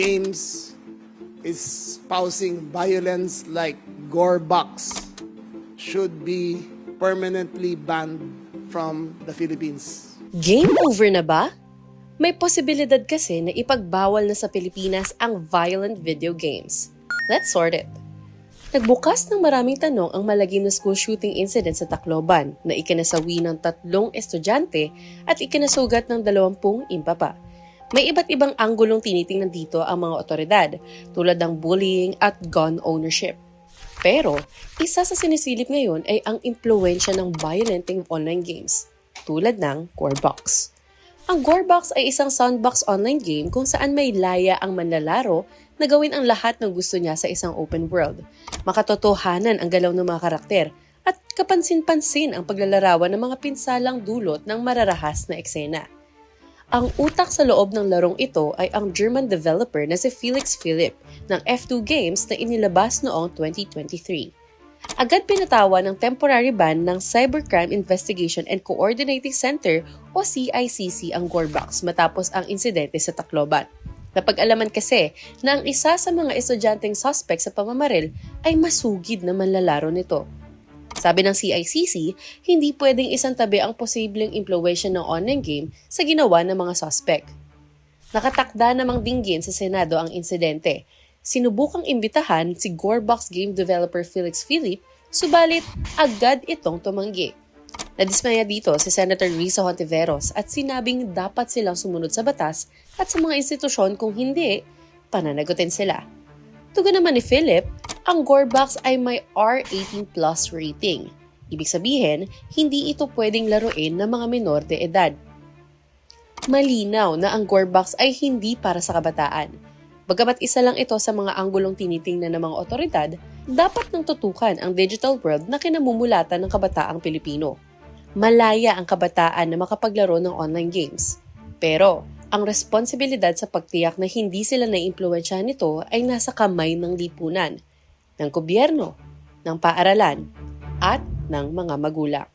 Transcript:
games espousing violence like Gorebox should be permanently banned from the Philippines. Game over na ba? May posibilidad kasi na ipagbawal na sa Pilipinas ang violent video games. Let's sort it. Nagbukas ng maraming tanong ang malagim na school shooting incident sa Tacloban na ikinasawi ng 3 estudyante at ikinasugat ng 20 impa pa. May iba't ibang anggulong tinitingnan dito ang mga otoridad tulad ng bullying at gun ownership. Pero, isa sa sinisilip ngayon ay ang impluwensya ng violenting online games tulad ng Gorebox. Ang Gorebox ay isang sandbox online game kung saan may laya ang manlalaro na gawin ang lahat ng gusto niya sa isang open world. Makatotohanan ang galaw ng mga karakter at kapansin-pansin ang paglalarawan ng mga pinsalang dulot ng mararahas na eksena. Ang utak sa loob ng larong ito ay ang German developer na si Felix Philipp ng F2 Games na inilabas noong 2023. Agad pinatawa ng temporary ban ng Cybercrime Investigation and Coordinating Center o CICC ang Gorebox matapos ang insidente sa Tacloban. Napag-alaman kasi na ang isa sa mga estudyanteng suspect sa pamamaril ay masugid na manlalaro nito. Sabi ng CICC, hindi pwedeng isang tabi ang posibleng impluwensya ng online game sa ginawa ng mga suspect. Nakatakda namang dinggin sa Senado ang insidente. Sinubukang imbitahan si Gorebox game developer Felix Philipp, subalit agad itong tumanggi. Nadismaya dito si Senator Risa Hontiveros at sinabing dapat silang sumunod sa batas at sa mga institusyon kung hindi, pananagutin sila. Tugon naman ni Philip, ang Gorebox ay may R18 plus rating. Ibig sabihin, hindi ito pwedeng laruin ng mga menor de edad. Malinaw na ang Gorebox ay hindi para sa kabataan. Bagamat isa lang ito sa mga anggulong tinitingnan ng mga otoridad, dapat nang tutukan ang digital world na kinamumulatan ng kabataang Pilipino. Malaya ang kabataan na makapaglaro ng online games. Pero, ang responsibilidad sa pagtiyak na hindi sila naiimpluwensyahan nito ay nasa kamay ng lipunan, ng gobyerno, ng paaralan, at ng mga magulang.